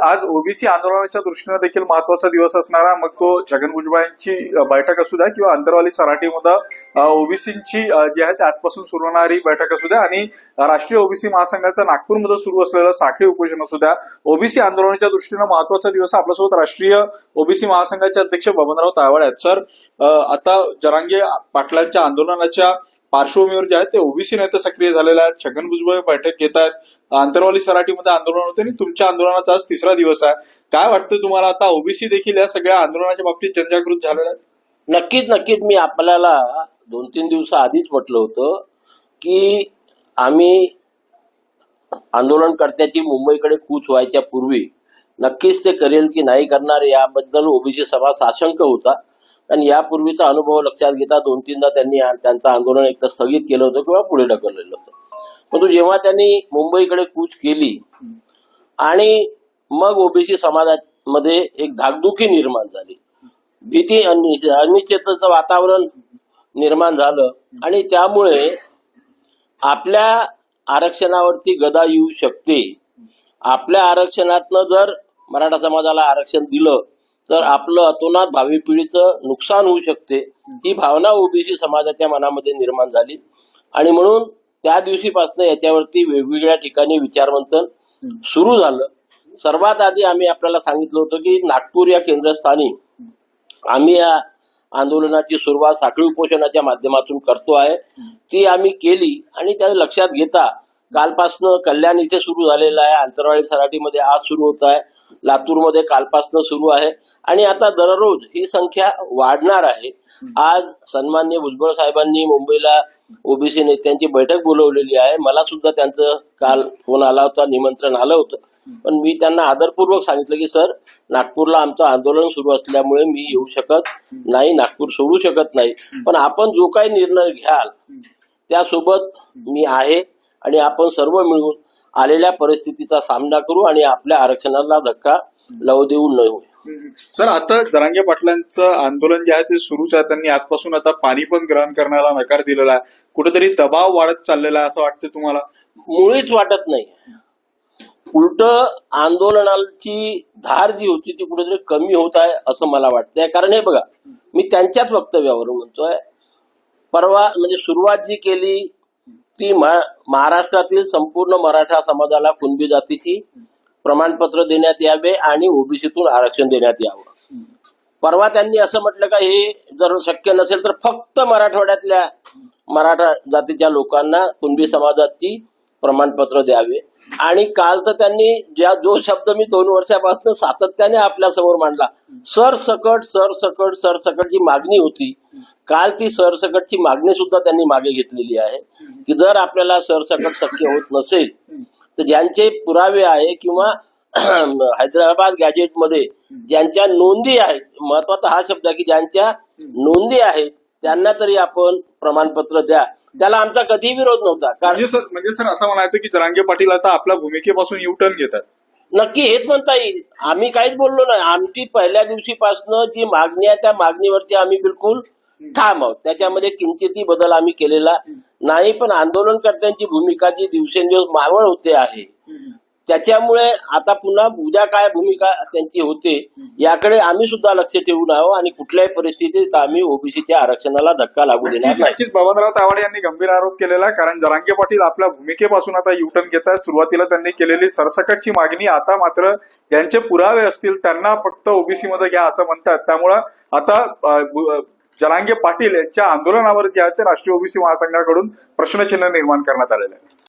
आज ओबीसी आंदोलनाच्या दृष्टीने देखील महत्वाचा दिवस असणारा, मग तो छगन भुजबळांची बैठक असू द्या किंवा अंतरवाली सराटीमध्ये ओबीसीची जी आहे आजपासून सुरू होणारी बैठक असू द्या आणि राष्ट्रीय ओबीसी महासंघाचं नागपूरमध्ये सुरू असलेलं साखळी उपोषण असू द्या, ओबीसी आंदोलनाच्या दृष्टीने महत्वाचा दिवस. आपल्यासोबत राष्ट्रीय ओबीसी महासंघाचे अध्यक्ष बबनराव तायवाडे आहेत. सर, आता जरांगे पाटलांच्या आंदोलनाच्या पार्श्वभूमीवर जे आहे ते ओबीसी नेते सक्रिय झालेले आहेत. छगन भुजबळ बैठक घेत आहेत. अंतरवाली सराटीमध्ये आंदोलन होते आणि तुमच्या आंदोलनाचा आज तिसरा दिवस आहे. काय वाटतं तुम्हाला, आता ओबीसी देखील या सगळ्या आंदोलनाच्या बाबतीत जनजागृत झालेला आहे? नक्कीच मी आपल्याला 2-3 दिवस आधीच म्हटलं होतं की आम्ही आंदोलनकर्त्याची मुंबईकडे कूच व्हायच्या पूर्वी नक्कीच ते करेल की नाही करणार याबद्दल ओबीसी सभा साशंक होता. आणि यापूर्वीचा अनुभव लक्षात घेता 2-3दा त्यांनी त्यांचं आंदोलन एकदा स्थगित केलं होतं किंवा पुढे ढकललेलं होतं. परंतु जेव्हा त्यांनी मुंबईकडे कूच केली आणि मग ओबीसी समाजामध्ये एक धाकधुकी निर्माण झाली, भीती अनिश्चिततेचं वातावरण निर्माण झालं आणि त्यामुळे आपल्या आरक्षणावरती गदा येऊ शकते. आपल्या आरक्षणातनं जर मराठा समाजाला आरक्षण दिलं तर आपलं अतोनात भावी पिढीचं नुकसान होऊ शकते, ही भावना ओबीसी समाजाच्या मनामध्ये निर्माण झाली. आणि म्हणून त्या दिवशीपासून याच्यावरती वेगवेगळ्या ठिकाणी विचारमंथन सुरू झालं. सर्वात आधी आम्ही आपल्याला सांगितलं होतं की नागपूर या केंद्रस्थानी आम्ही या आंदोलनाची सुरुवात साखळी उपोषणाच्या माध्यमातून करतो आहे. ती आम्ही केली आणि त्या लक्षात घेता कालपासनं कल्याण इथे सुरू झालेलं आहे, अंतरवाली सराटीमध्ये आज सुरू होत आहे, लातूरमध्ये कालपासनं सुरू आहे आणि आता दररोज ही संख्या वाढणार आहे. आज सन्माननीय भुजबळ साहेबांनी मुंबईला ओबीसी नेत्यांची बैठक बोलवलेली आहे. मला सुद्धा त्यांचं काल फोन आला होता, निमंत्रण आलं होतं. पण मी त्यांना आदरपूर्वक सांगितलं की सर, नागपूरला आमचं आंदोलन सुरू असल्यामुळे मी येऊ शकत नाही, नागपूर सोडू शकत नाही, पण आपण जो काही निर्णय घ्याल त्यासोबत मी आहे आणि आपण सर्व मिळून आलेल्या परिस्थितीचा सामना करू आणि आपल्या आरक्षणाला धक्का लावू देऊ नये. सर, आता जरांगे पाटलांचं आंदोलन जे आहे ते सुरूच आहे. त्यांनी आजपासून आता पाणी पण ग्रहण करण्याला नकार दिलेला आहे. कुठेतरी दबाव वाढत चाललेला आहे असं वाटतं तुम्हाला? मुळीच वाटत नाही. उलट आंदोलनाची धार जी होती ती कुठेतरी कमी होत आहे असं मला वाटतंय. कारण हे बघा, मी त्यांच्याच वक्तव्यावरून म्हणतोय, परवा म्हणजे सुरुवात जी केली ती महाराष्ट्रातील संपूर्ण मराठा समाजाला कुणबी जातीची प्रमाणपत्र देण्यात यावे आणि ओबीसीतून आरक्षण देण्यात यावं. परवा त्यांनी असं म्हटलं का हे जर शक्य नसेल तर फक्त मराठवाड्यातल्या मराठा जातीच्या लोकांना कुणबी समाजाची प्रमाणपत्र द्यावे. आणि काल तर त्यांनी जो शब्द मी 2 वर्षापासून सातत्याने आपल्या समोर मांडला, सरसकट जी मागणी होती, काल ती सरसकटची मागणी सुद्धा त्यांनी मागे घेतलेली आहे की जर आपल्याला सरसकट शक्य होत नसेल तर ज्यांचे पुरावे आहे किंवा हैदराबाद गॅजेटमध्ये ज्यांच्या नोंदी आहेत, महत्वाचा हा शब्द आहे की ज्यांच्या नोंदी आहेत त्यांना तरी आपण प्रमाणपत्र द्या. त्याला आमचा कधीही विरोध नव्हता. म्हणजे सर असं म्हणायचं की जरांगे पाटील आता आपल्या भूमिकेपासून युटर्न घेतात? नक्की हेच म्हणता येईल. आम्ही काहीच बोललो नाही. आमची पहिल्या दिवशीपासून जी मागणी आहे त्या मागणीवरती आम्ही बिलकुल ठाम आहोत. त्याच्यामध्ये किंचितही बदल आम्ही केलेला नाही. पण आंदोलनकर्त्यांची भूमिका जी दिवसेंदिवस मावळ होते आहे त्याच्यामुळे आता पुन्हा उद्या काय भूमिका त्यांची होते याकडे आम्ही सुद्धा लक्ष ठेवून आहोत आणि कुठल्याही परिस्थितीत आम्ही ओबीसीच्या आरक्षणाला धक्का लागू देणार नाही. बबनराव तायवाडे यांनी गंभीर आरोप केलेला, कारण जरांगे पाटील आपल्या भूमिकेपासून आता युटर्न घेत आहेत. सुरुवातीला त्यांनी केलेली सरसकटची मागणी आता मात्र ज्यांचे पुरावे असतील त्यांना फक्त ओबीसी मध्ये घ्या असं म्हणतात. त्यामुळं आता जरांगे पाटील यांच्या आंदोलनावर जे आहे ते राष्ट्रीय ओबीसी महासंघाकडून प्रश्नचिन्ह निर्माण करण्यात आलेलं आहे.